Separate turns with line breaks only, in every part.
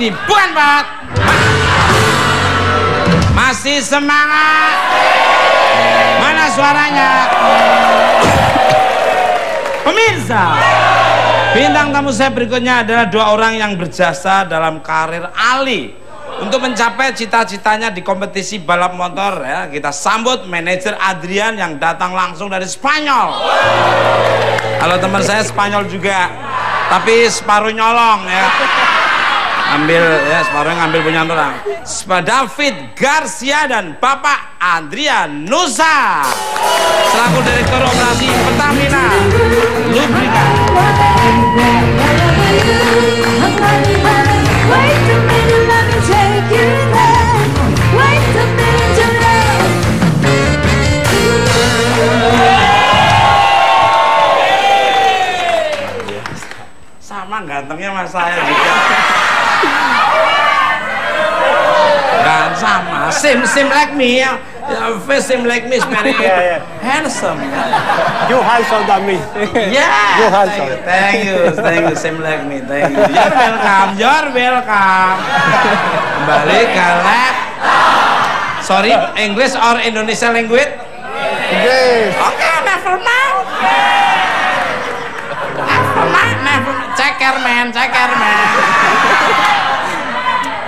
sini. Bukan, Pak. Masih semangat. Mana suaranya? Pemirsa, bintang tamu saya berikutnya adalah dua orang yang berjasa dalam karir Ali untuk mencapai cita-citanya di kompetisi balap motor ya. Kita sambut manajer Adrian yang datang langsung dari Spanyol. Kalau teman saya Spanyol juga, tapi separuh nyolong ya. Ambil ya, separuh ngambil punya orang. David Garcia dan Bapak Adrian Nusa selaku Direktur Operasi Pertamina Lubrika. Sama gantengnya mas saya juga. Kan sama, same like me ya. Face same like me, very handsome.
You handsome than me.
Yeah.
You handsome.
Thank you, same like me. Thank you. You're welcome. Kembali ke lab. Sorry, English or Indonesia language?
English.
Okay, never mind. Ceker man.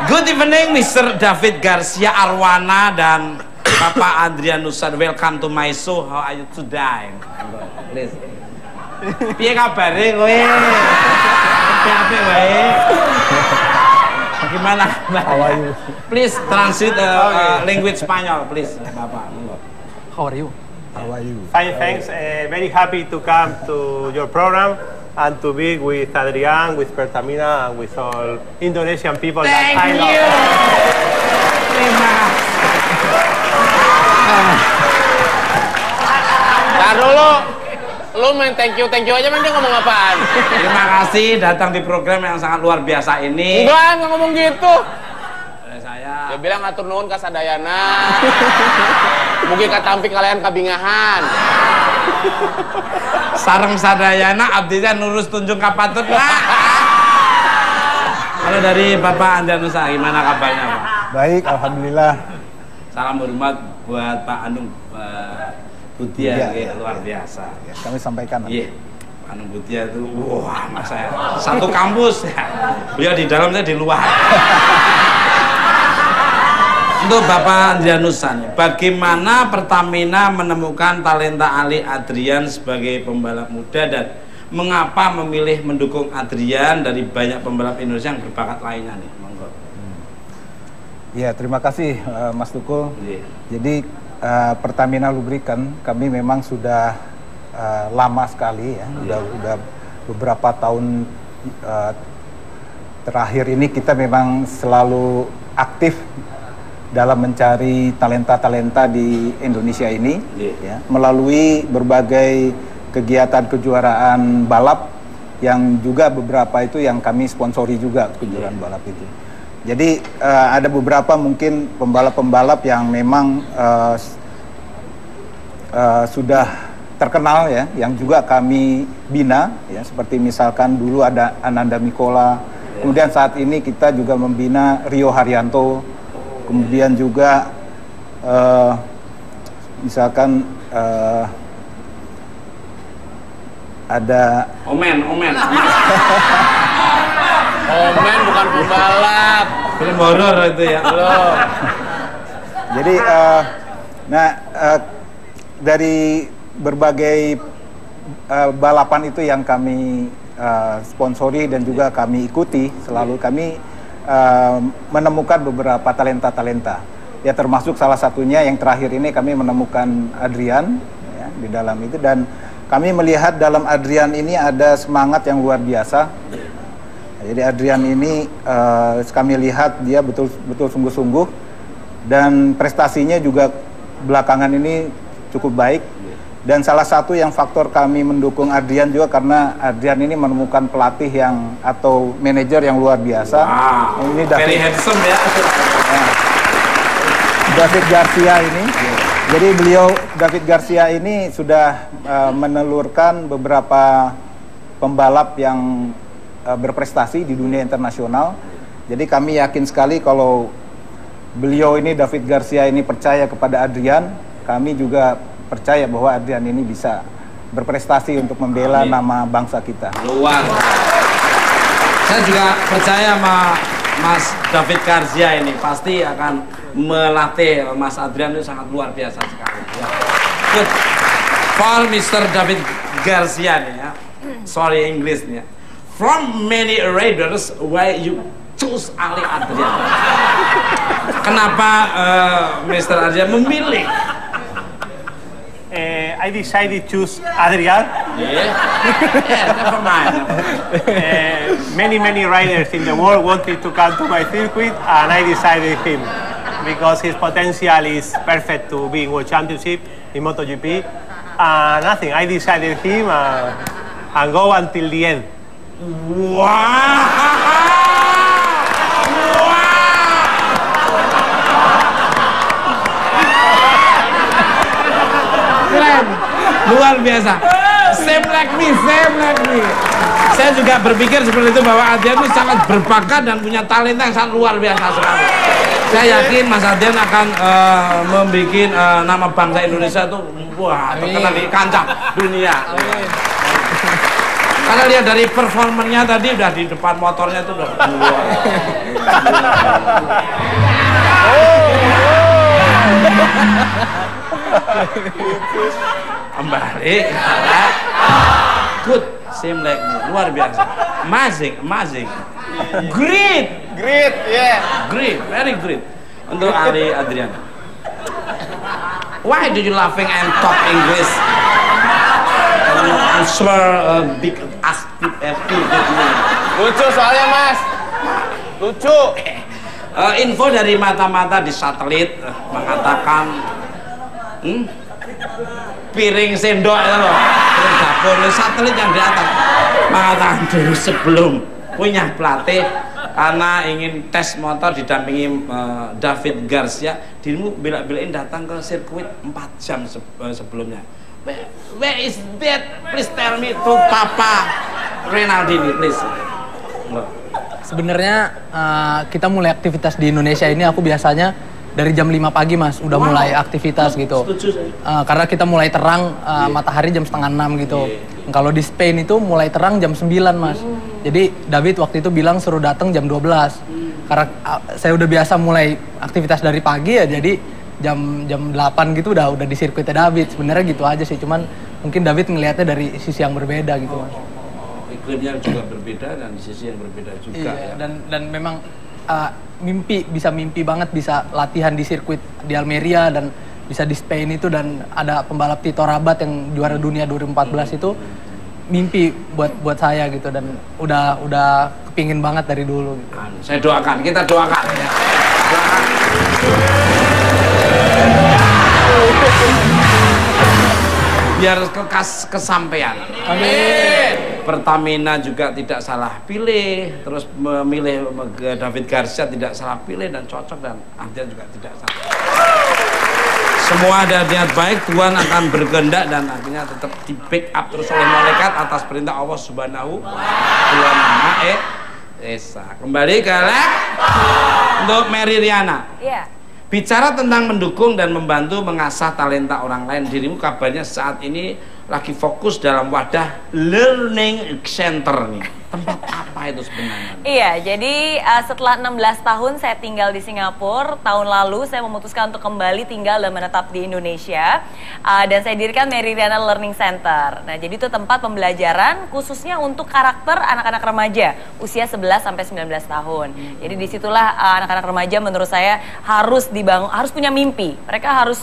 Good evening, Mr. David Garcia Arwana dan Bapak Adrian Nusa. Welcome to my show. How are you today? Please. Piye kabare kowe? Apik wae. Bagaimana?
How are you?
Please translate language Spanyol, please, Bapak.
How are you?
How are you? Fine, thanks. Very happy to come to your program and to be with Adrian, with Pertamina, and with all Indonesian people that I love.
Thank you. Terima
Tahan dulu. Lu main thank you aja, main dia ngomong apaan?
Terima kasih datang di program yang sangat luar biasa ini.
Enggak ngomong gitu.
Saya
Dia bilang ngatur nuhun ka sadayana. Mugi katampi kalian kabingahan.
sareng sadayana abdi teh nurus tunjung kapatut lah. Kalau dari Bapak Adrian Nusa gimana kabarnya, Pak?
Baik, alhamdulillah.
Salam hormat buat Pak Anung Butia, luar biasa.
Ya, kami sampaikan.
Iya, Pak Anung Butia itu, wah, mas saya satu kampus ya. Beliau di dalam, saya di luar. Untuk Bapak Adrian Nusa, bagaimana Pertamina menemukan talenta Ali Adrian sebagai pembalap muda dan mengapa memilih mendukung Adrian dari banyak pembalap Indonesia yang berbakat lainnya nih? Monggo.
Ya, terima kasih Mas Tukul.
Iya.
Jadi Pertamina Lubrikan kami memang sudah lama sekali ya, udah beberapa tahun terakhir ini kita memang selalu aktif dalam mencari talenta-talenta di Indonesia ini, ya, melalui berbagai kegiatan kejuaraan balap yang juga beberapa itu yang kami sponsori juga kejuaraan balap itu. Jadi ada beberapa mungkin pembalap-pembalap yang memang sudah terkenal ya, yang juga kami bina ya, seperti misalkan dulu ada Ananda Mikola, kemudian saat ini kita juga membina Rio Haryanto, kemudian juga misalkan ada
Omen.
Omen bukan pembalap.
Film horor itu ya.
Belum.
Jadi dari berbagai balapan itu yang kami sponsori dan juga kami ikuti, selalu kami menemukan beberapa talenta-talenta. Ya, termasuk salah satunya yang terakhir ini kami menemukan Adrian ya, di dalam itu, dan kami melihat dalam Adrian ini ada semangat yang luar biasa. Jadi Adrian ini kami lihat dia betul-betul sungguh-sungguh dan prestasinya juga belakangan ini cukup baik. Dan salah satu yang faktor kami mendukung Adrian juga karena Adrian ini menemukan pelatih yang atau manajer yang luar biasa.
Wow,
ini
very handsome ya.
David Garcia ini. Jadi David Garcia ini sudah menelurkan beberapa pembalap yang berprestasi di dunia internasional, Jadi kami yakin sekali kalau beliau ini, David Garcia ini percaya kepada Adrian, kami juga percaya bahwa Adrian ini bisa berprestasi untuk membela nama bangsa kita.
Luar. Saya juga percaya sama Mas David Garcia ini pasti akan melatih Mas Adrian itu sangat luar biasa sekali. Ya. Good. For Mr. David Garcia nih ya. Sorry English nih ya. From many riders, why you choose Ali Adrian? Kenapa Mr. Adrian memilih?
I decided to choose Adrian.
Yeah, never mind.
Many riders in the world wanted to come to my circuit, and I decided him because his potential is perfect to be in World Championship in MotoGP. Nothing. I decided him and go until the end.
Wow. Luar biasa. Same like me. Saya juga berpikir seperti itu bahwa Adrian itu sangat berbakat dan punya talenta yang sangat luar biasa sekali. Saya yakin Mas Adrian akan membuat nama bangsa Indonesia itu terkenal di kancah dunia. Karena lihat dari performanya tadi udah di depan motornya itu udah kembali. Good, same like me. Luar biasa. Amazing. Great,
yeah.
Great, very great. Untuk Ali Adrian. Why do you laughing and talk English? And swear big active.
Lucu soalnya Mas. Lucu.
Info dari mata-mata di satelit mengatakan piring sendok ya loh, piring dapur, satelit yang di atas mengatakan dulu sebelum punya pelatih karena ingin tes motor didampingi David Garcia, dirimu bela-belain datang ke sirkuit 4 jam sebelumnya. Where is that? Please tell me to Papa Renaldini, please.
Sebenarnya kita mulai aktivitas di Indonesia ini aku biasanya dari jam 5 pagi Mas, udah mulai aktivitas gitu. Karena kita mulai terang matahari jam 5:30 gitu. Kalau di Spain itu mulai terang jam 9 Mas. Jadi David waktu itu bilang suruh datang jam 12. Karena saya udah biasa mulai aktivitas dari pagi ya, jadi jam 8 gitu udah di sirkuitnya David. Sebenarnya gitu aja sih, cuman mungkin David ngelihatnya dari sisi yang berbeda gitu Mas.
Iklimnya juga berbeda dan di sisi yang berbeda juga ya.
Dan memang bisa mimpi banget bisa latihan di sirkuit di Almeria dan bisa di Spain itu, dan ada pembalap Tito Rabat yang juara dunia 2014 itu mimpi buat saya gitu, dan udah kepingin banget dari dulu gitu.
Saya doakan, kita doakan ya. Biar kesampaian.
Amin.
Pertamina juga tidak salah pilih, terus memilih David Garcia tidak salah pilih dan cocok, dan Adrian juga tidak salah. Semua ada niat baik, Tuhan akan berkehendak dan akhirnya tetap di back up terus oleh malaikat atas perintah Allah Subhanahu wa Ta'ala. Esa. Kembali ke lab untuk Mary Riana.
Iya.
Bicara tentang mendukung dan membantu mengasah talenta orang lain, dirimu kabarnya saat ini lagi fokus dalam wadah learning center nih. Tempat apa itu sebenarnya?
Iya, jadi setelah 16 tahun saya tinggal di Singapura, tahun lalu saya memutuskan untuk kembali tinggal dan menetap di Indonesia. Dan saya dirikan Mary Riana Learning Center. Nah, jadi itu tempat pembelajaran khususnya untuk karakter anak-anak remaja usia 11 sampai 19 tahun. Jadi disitulah anak-anak remaja menurut saya harus dibangun, harus punya mimpi. Mereka harus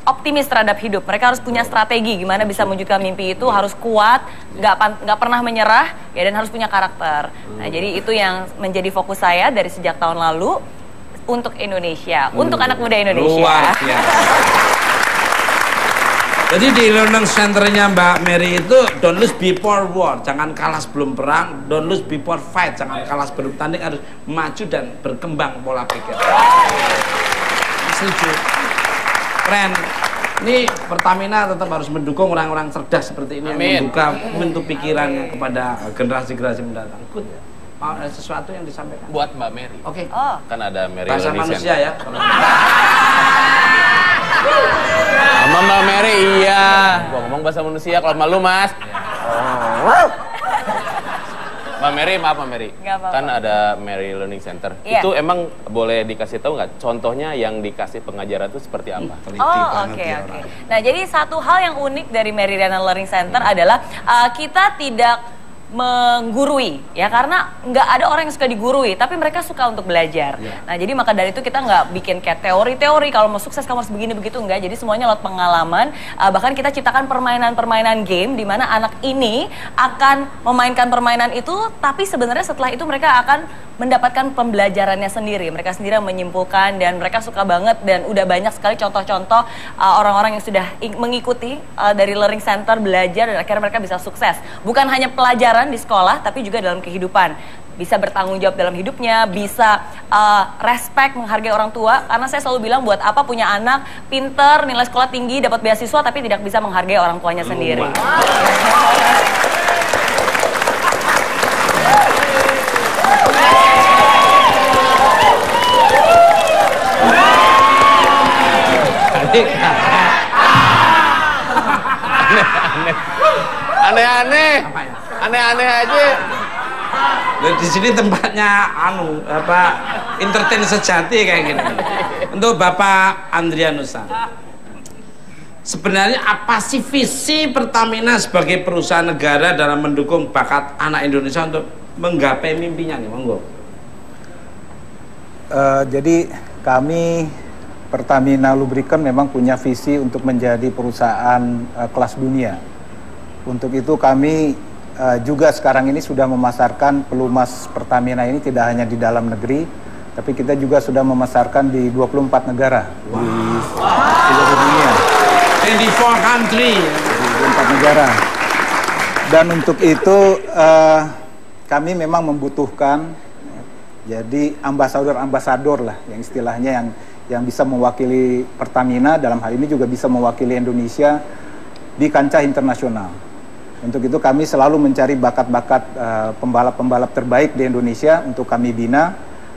optimis terhadap hidup. Mereka harus punya strategi gimana bisa mewujudkan mimpi itu, harus kuat, nggak pernah menyerah ya, dan harus punya karakter. Nah, jadi itu yang menjadi fokus saya dari sejak tahun lalu untuk Indonesia, untuk anak muda Indonesia.
Luar biasa. Jadi di learning centernya Mbak Mary itu don't lose before war, jangan kalah sebelum perang, don't lose before fight, jangan kalah sebelum tanding, harus maju dan berkembang pola pikir. Setuju. Keren. Ini Pertamina tetap harus mendukung orang-orang cerdas seperti ini. Amin. Yang membuka pintu pikirannya kepada generasi-generasi mendatang. Good. ada sesuatu yang disampaikan?
Buat Mbak Mary.
Oke.
Oh.
Kan ada Mary
Bahasa
Learning
manusia
Center.
ya.
Sama Mbak Mary, iya. Gua ngomong bahasa manusia, kalau malu Mas. Mbak Mary, maaf Mbak Mary.
Nggak apa-apa.
Kan ada Mary Learning Center.
Iya.
Itu emang boleh dikasih tahu nggak? Contohnya yang dikasih pengajaran itu seperti apa?
Teliti
Oh,
banget
oke,
ya
oke.
orang.
Nah, jadi satu hal yang unik dari Mary Riana Learning Center adalah kita tidak menggurui, ya, karena nggak ada orang yang suka digurui, tapi mereka suka untuk belajar. Nah, jadi maka dari itu kita nggak bikin kayak teori-teori kalau mau sukses kamu harus begini begitu, enggak. Jadi semuanya lewat pengalaman. Bahkan kita ciptakan permainan-permainan game di mana anak ini akan memainkan permainan itu, tapi sebenarnya setelah itu mereka akan mendapatkan pembelajarannya sendiri. Mereka sendiri yang menyimpulkan dan mereka suka banget dan udah banyak sekali contoh-contoh orang-orang yang sudah mengikuti dari Learning Center belajar dan akhirnya mereka bisa sukses. Bukan hanya pelajaran di sekolah tapi juga dalam kehidupan. Bisa bertanggung jawab dalam hidupnya, bisa respect, menghargai orang tua. Karena saya selalu bilang buat apa punya anak pinter, nilai sekolah tinggi, dapat beasiswa tapi tidak bisa menghargai orang tuanya sendiri.
Aneh-aneh. Aneh-aneh aja.
Dan di sini tempatnya entertain sejati kayak gini. Untuk Bapak Andrianusa. Sebenarnya apa sih visi Pertamina sebagai perusahaan negara dalam mendukung bakat anak Indonesia untuk menggapai mimpinya nih, monggo.
Jadi kami Pertamina Lubricant memang punya visi untuk menjadi perusahaan kelas dunia. Untuk itu kami juga sekarang ini sudah memasarkan pelumas Pertamina ini tidak hanya di dalam negeri, tapi kita juga sudah memasarkan di 24 negara di seluruh dunia.
24 country.
24 negara. Dan untuk itu kami memang membutuhkan jadi ambasador-ambasador lah yang istilahnya yang bisa mewakili Pertamina, dalam hal ini juga bisa mewakili Indonesia di kancah internasional. Untuk itu kami selalu mencari bakat-bakat pembalap-pembalap terbaik di Indonesia untuk kami bina.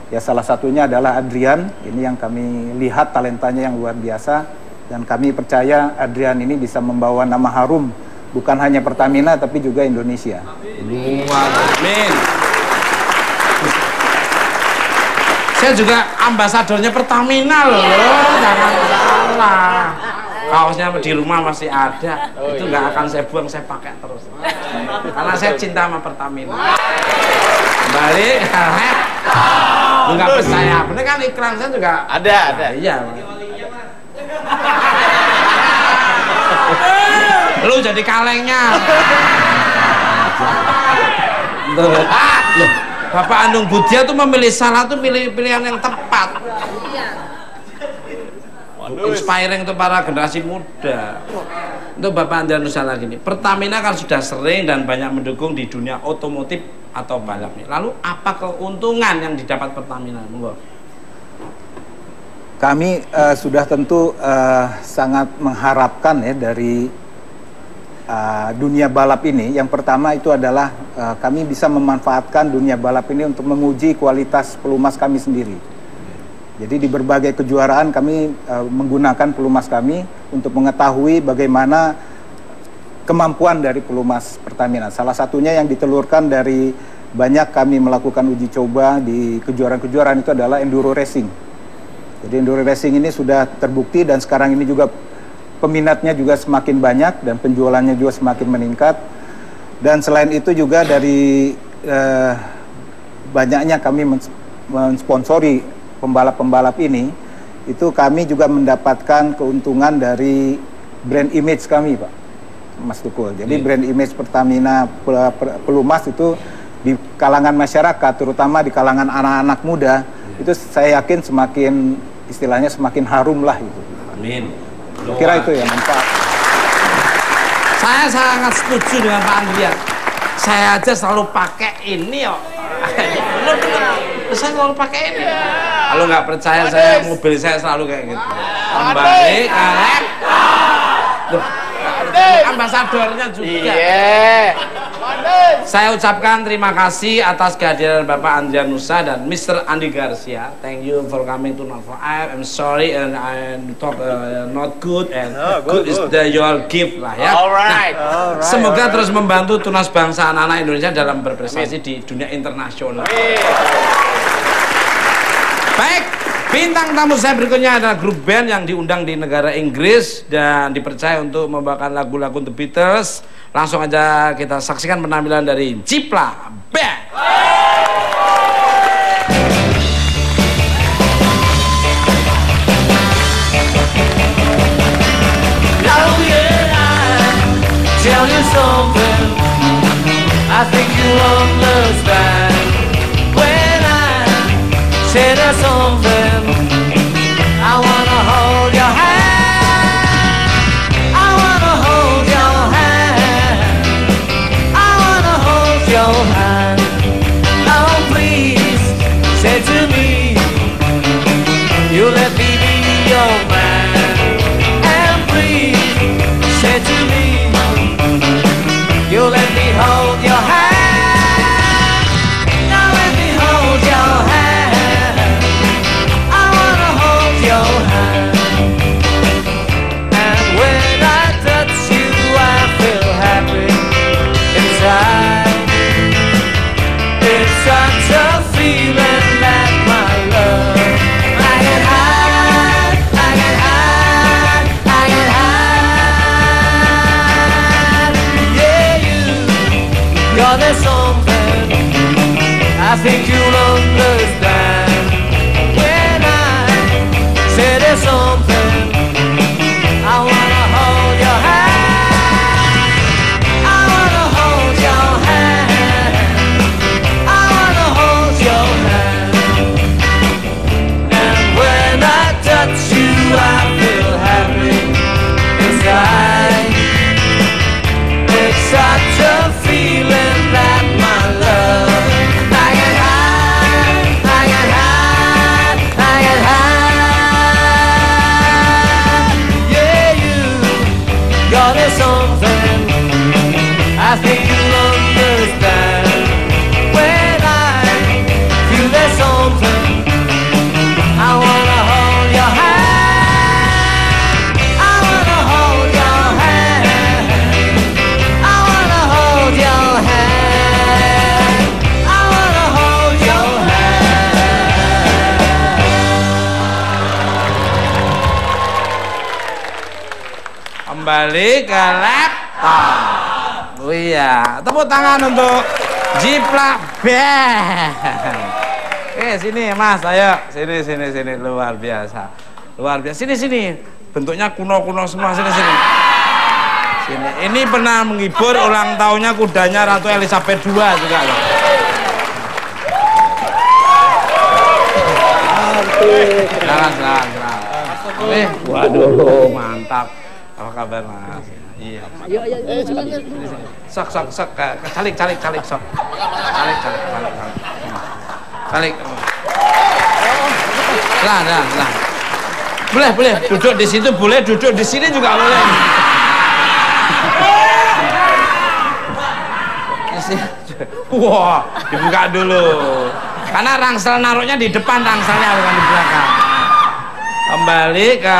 Ya, salah satunya adalah Adrian, ini yang kami lihat talentanya yang luar biasa, dan kami percaya Adrian ini bisa membawa nama harum bukan hanya Pertamina tapi juga Indonesia.
Amin. Saya juga ambasadornya Pertamina loh, jangan salah. Kaosnya di rumah masih ada, itu nggak akan saya buang, saya pakai terus. Karena saya cinta sama Pertamina. Kembali, lu nggak percaya? Bener kan iklan saya juga
Ada.
Iya. Lu jadi kalengnya. Loh, Bapak Andung Budia tuh memilih salah tuh pilihan yang tepat. Inspiring untuk para generasi muda. Untuk Bapak Andrianusa lagi nih, Pertamina kan sudah sering dan banyak mendukung di dunia otomotif atau balap nih. Lalu apa keuntungan yang didapat Pertamina? Monggo.
Kami sudah tentu sangat mengharapkan ya dari dunia balap ini. Yang pertama itu adalah kami bisa memanfaatkan dunia balap ini untuk menguji kualitas pelumas kami sendiri. Jadi di berbagai kejuaraan kami menggunakan pelumas kami untuk mengetahui bagaimana kemampuan dari pelumas Pertamina. Salah satunya yang ditelurkan dari banyak kami melakukan uji coba di kejuaraan-kejuaraan itu adalah enduro racing. Jadi enduro racing ini sudah terbukti dan sekarang ini juga peminatnya juga semakin banyak dan penjualannya juga semakin meningkat. Dan selain itu juga dari banyaknya kami mensponsori pembalap-pembalap ini, itu kami juga mendapatkan keuntungan dari brand image kami, Pak Mas Tukul. Jadi brand image Pertamina Pelumas itu di kalangan masyarakat, terutama di kalangan anak-anak muda, itu saya yakin semakin istilahnya semakin harum lah itu.
Amin.
Kira itu ya manfaat.
Saya sangat setuju dengan Pak Andrian. Saya aja selalu pakai ini kok. Bener-bener. Saya selalu pakai ini. Kalau nggak percaya saya, mobil saya selalu kayak gitu. Kembali kalian. Ambasadornya juga.
Iya.
Saya ucapkan terima kasih atas kehadiran Bapak Andrian Nusa dan Mr. Andy Garcia. Thank you for coming to Norfolk. I'm sorry and I talk not good and good is your gift lah ya.
Alright.
Semoga terus membantu tunas bangsa anak-anak Indonesia dalam berprestasi di dunia internasional. Baik, bintang tamu saya berikutnya adalah grup band yang diundang di negara Inggris dan dipercaya untuk membawakan lagu-lagu The Beatles. Langsung aja kita saksikan penampilan dari Jipla Band.
Tell you something, I think you'll understand when I say there's something. I wanna hold your hand, I wanna hold your hand, I wanna hold your hand. Oh please, say to me, you let me be your man. And please, say to me, you let me hold your hand. Now let me hold your hand. I wanna hold your hand. And when I touch you, I feel happy inside. It's such a feeling that my love I can hide, I can hide, I can hide. Yeah, there's something I think you'll understand when I say there's something. I wanna hold your hand, I wanna hold your hand, I wanna hold your hand. And when I touch you, I feel happy inside. It's such a feeling that my love I can hide, I can hide, I can hide. Yeah, you're there's something I think you'll understand when I feel there's something. I wanna hold your hand, I wanna hold your hand, I wanna hold your hand, I wanna hold your hand.
Kembali ke laptop. Oh iya, tepuk tangan untuk Jipla Band. Sini Mas, ayo. Sini, luar biasa. Luar biasa. Sini. Bentuknya kuno-kuno semua, sini. Sini. Ini pernah menghibur ulang tahunnya kudanya Ratu Elizabeth II juga loh. Silakan. Waduh, mantap. Apa kabar Mas? Iya. Sok. Calik, sok. Calik. Lah. Boleh. Duduk di situ boleh, duduk di sini juga boleh. Wah, dibuka dulu. Karena rangsel naruhnya di depan, rangselnya bukan di belakang. Kembali ke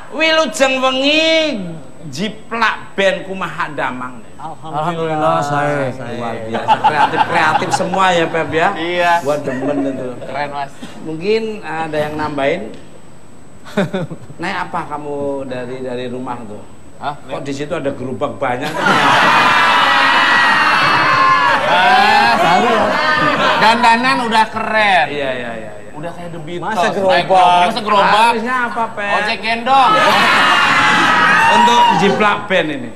Wilujeng wengi Jiplak Band kumaha damang.
Alhamdulillah saya
luar biasa, kreatif semua ya Pep ya.
Iya.
Gua demen itu.
Keren Mas.
Mungkin ada yang nambahin. Naik apa kamu dari rumah tuh?
Hah?
Kok di situ ada gerobak banyak?
Dandanan udah keren.
Iya.
Udah kayak The Beatles.
Masa gerobak?
Masa gerobak?
Harusnya apa Pep?
Ojek gendong.
Untuk Jiplak Band ini.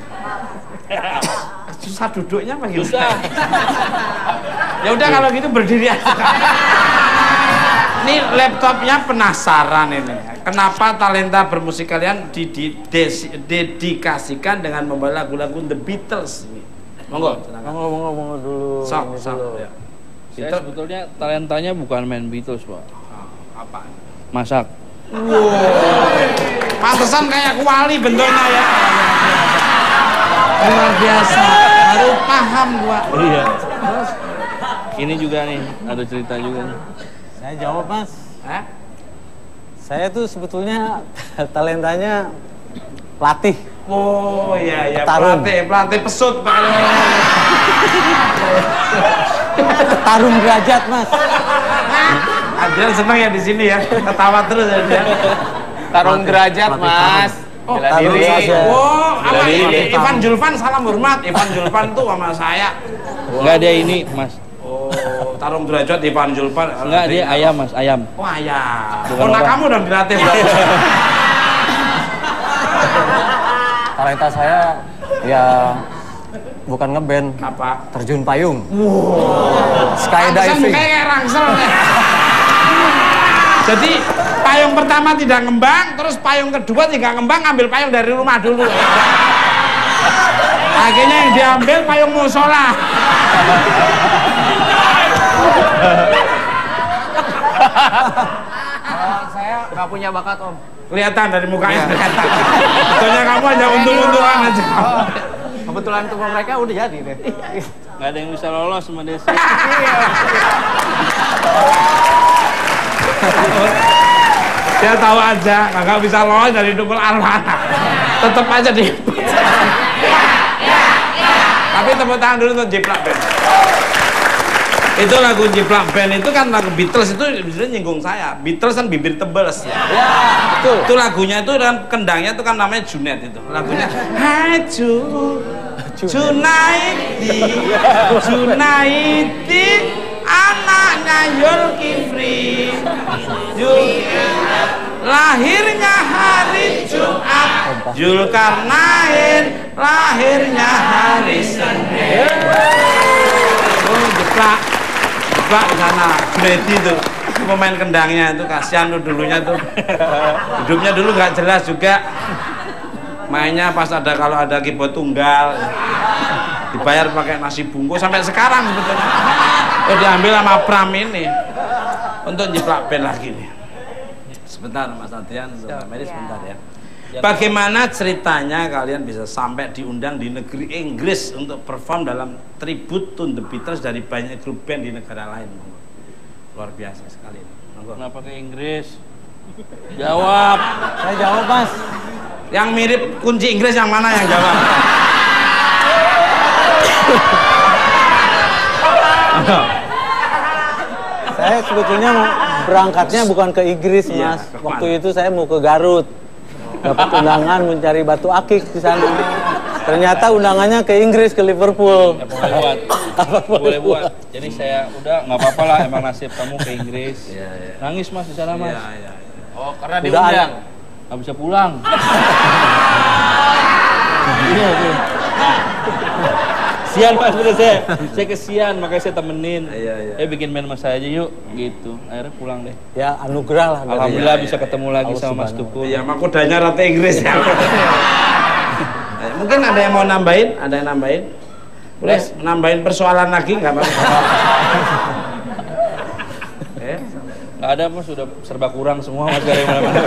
Susah duduknya apa gitu?
Susah.
Ya udah kalau gitu berdiri aja. Ini laptopnya penasaran ini. Kenapa talenta bermusik kalian didedikasikan dengan membawa lagu-lagu The Beatles ini? Monggo.
Ngomong dulu.
Sok. Ya.
Saya sebetulnya talentanya bukan main Beatles, Pak.
Apa?
Masak.
Pantesan kayak kuali bentuknya ya.
luar biasa.
paham gua.
Iya. Ini juga nih, ada cerita juga nih.
Saya jawab, Mas.
Hah?
Saya tuh sebetulnya talentanya pelatih.
Oh iya,
Tarung.
pelatih pesut.
Tarung derajat, Mas.
Adrian seneng ya di sini ya, ketawa terus ya dia.
Tarung derajat, Mas.
Oh,
Bela
tarung
diri.
saja.
Oh, apa
Bela
ini?
diri.
Ivan Julvan, salam hormat. Ivan Julvan tuh sama saya.
Enggak, dia ini, Mas.
Oh, tarung derajat Ivan Julvan.
Enggak, dia ayam, Mas, ayam.
Oh, ayam.
Bukan
Ponak
orang.
kamu dong dilatih berarti.
Talenta saya ya bukan ngeband,
Apa?
terjun payung.
Pantesan
Skydiving.
kayak rangsel. Jadi payung pertama tidak ngembang, terus payung kedua tidak ngembang, ambil payung dari rumah dulu. Akhirnya yang diambil payung musola.
Saya nggak punya bakat, Om.
Kelihatan dari mukanya kelihatan. Betulnya kamu hanya untung-untungan aja.
Kebetulan tuh mereka udah jadi deh.
Enggak ada yang bisa lolos sama Desi.
Dia tahu aja, nggak bisa lolos dari dukul Alwana. Tetep aja di. Tapi tepuk tangan dulu untuk Jiplak Band. Itu lagu Jiplak Band itu kan lagu Beatles itu sebenarnya nyinggung saya. Beatles kan bibir tebel ya.
Betul.
Itu lagunya itu dan kendangnya itu kan namanya Junet itu. Lagunya Hai Junaidi anaknya Zulkifli. Lahirnya hari Jumat, Zulkarnain lahirnya hari Senin. Oh, jeplak di sana, Junaidi tuh pemain kendangnya itu kasihan tuh dulunya tuh. Hidupnya dulu nggak jelas juga. Mainnya pas kalau ada keyboard tunggal, dibayar pakai nasi bungkus sampai sekarang sebetulnya. Oh, diambil sama Pram ini untuk Jiplak Band lagi nih. Sebentar Mas Adrian, Mary sebentar ya. Bagaimana ceritanya kalian bisa sampai diundang di negeri Inggris untuk perform dalam tribute to the Beatles dari banyak grup band di negara lain? Luar biasa sekali.
Kenapa ke Inggris? Jawab.
Saya jawab, Mas.
Yang mirip kunci Inggris yang mana yang jawab?
Saya sebetulnya berangkatnya bukan ke Inggris,
Iya,
Mas.
ke mana?
Waktu itu saya mau ke Garut. Dapat undangan mencari batu akik di sana. Ternyata undangannya ke Inggris, ke Liverpool.
Ya, boleh buat. Boleh buat. Jadi saya udah nggak apa-apa lah, emang nasib kamu ke Inggris. Nangis Mas di sana, Mas.
Iya.
Oh, karena
Udah
diundang.
Nggak bisa pulang. Iya, iya. Sian Mas, bener saya kesian, makanya saya temenin.
Iya.
Bikin band mas saya aja yuk, gitu. Akhirnya pulang deh.
Ya anugerah lah. dari-
Alhamdulillah
iya,
bisa ketemu lagi
Allah
sama Mas
Subhanahu.
Tukul.
Iya, mahkodanya rata Inggris ya. Mungkin ada yang mau nambahin? Ada yang nambahin? Boleh nambahin persoalan lagi nggak apa-apa?
Nggak ada Mas, sudah serba kurang semua Mas dari mana-mana.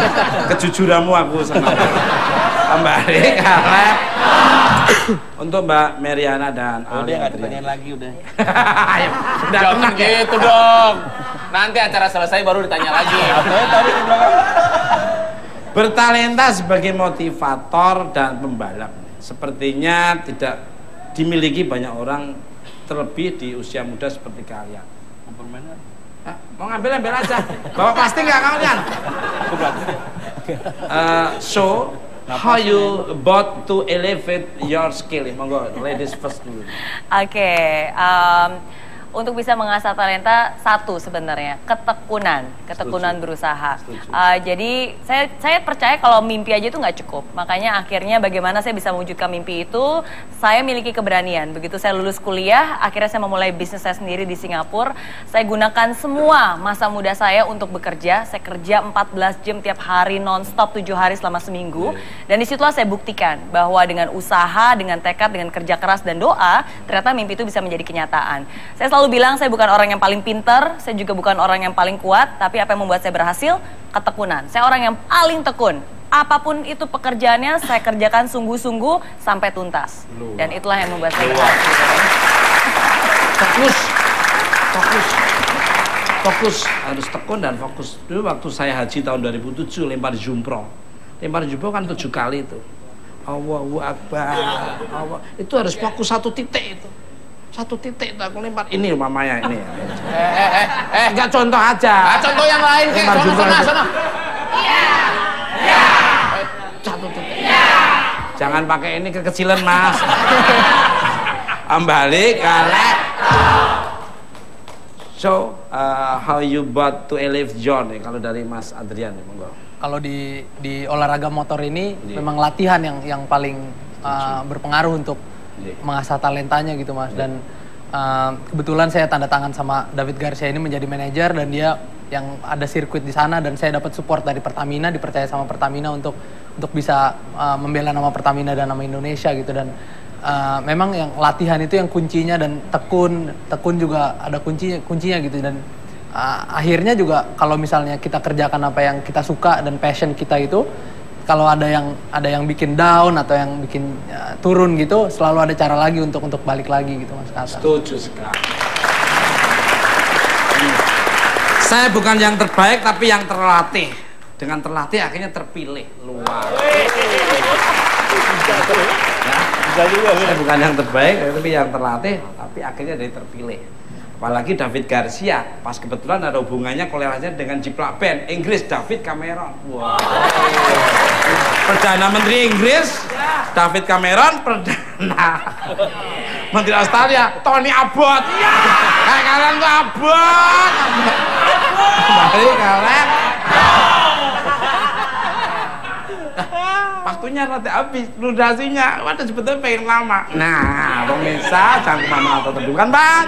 Kejujuranmu aku senang. Kembali karena untuk Mbak Meriana dan
Oh dia nggak ditanyain lagi udah.
Ayo, udah
Jangan
tenang ya.
gitu dong. Nanti acara selesai baru ditanya lagi.
Saya tadi di belakang.
Bertalenta sebagai motivator dan pembalap sepertinya tidak dimiliki banyak orang, terlebih di usia muda seperti kalian.
Permainan.
Hah? Mau ngambil aja. Bawa plastik nggak kalian? So, how you about to elevate your skill? Monggo, ladies first dulu.
Oke, untuk bisa mengasah talenta satu sebenarnya ketekunan berusaha. Jadi saya percaya kalau mimpi aja itu nggak cukup. Makanya akhirnya bagaimana saya bisa mewujudkan mimpi itu, saya miliki keberanian. Begitu saya lulus kuliah, akhirnya saya memulai bisnis saya sendiri di Singapura. Saya gunakan semua masa muda saya untuk bekerja. Saya kerja 14 jam tiap hari non-stop 7 hari selama seminggu. Dan disitulah saya buktikan bahwa dengan usaha, dengan tekad, dengan kerja keras dan doa, ternyata mimpi itu bisa menjadi kenyataan. Saya selalu bilang saya bukan orang yang paling pinter, saya juga bukan orang yang paling kuat, tapi apa yang membuat saya berhasil? Ketekunan. Saya orang yang paling tekun. apapun itu pekerjaannya saya kerjakan sungguh-sungguh sampai tuntas. Dan itulah yang membuat saya berhasil.
Fokus, harus tekun dan fokus. Dulu waktu saya haji tahun 2007 lempar jumroh kan 7 kali itu. Allahu Akbar. Allah. Itu harus fokus satu titik itu. Satu titik itu aku lempar. Ini mamanya ini. Enggak contoh aja.
Contoh yang lain kayak sono.
Satu titik. Jangan pakai ini kekecilan, Mas. Balik kalek. So, how you bought to Elif John ya, kalau dari Mas Adrian ya, monggo.
Kalau di olahraga motor ini memang latihan yang paling berpengaruh untuk mengasah talentanya gitu Mas. Dan kebetulan saya tanda tangan sama David Garcia ini menjadi manajer dan dia yang ada sirkuit di sana dan saya dapat support dari Pertamina, dipercaya sama Pertamina untuk bisa membela nama Pertamina dan nama Indonesia gitu. Dan memang yang latihan itu yang kuncinya dan tekun juga ada kuncinya gitu. Dan akhirnya juga kalau misalnya kita kerjakan apa yang kita suka dan passion kita itu, kalau ada yang bikin down atau yang bikin turun gitu, selalu ada cara lagi untuk balik lagi gitu Mas ke atas.
Setuju sekali. Saya bukan yang terbaik tapi yang terlatih. Dengan terlatih akhirnya terpilih. Luar. Saya bukan yang terbaik tapi yang terlatih tapi akhirnya dari terpilih. Apalagi David Garcia, pas kebetulan ada hubungannya korelasinya dengan jiplak band Inggris David Cameron. Wow. Perdana Menteri Inggris David Cameron, Perdana Menteri Australia Tony Abbott. Kayak kalian tuh Abbott. Kembali kalian. Waktunya rada habis, durasinya. Waduh sebetulnya pengen lama. Nah, pemirsa jangan kemana-mana, tetap bukan Bang.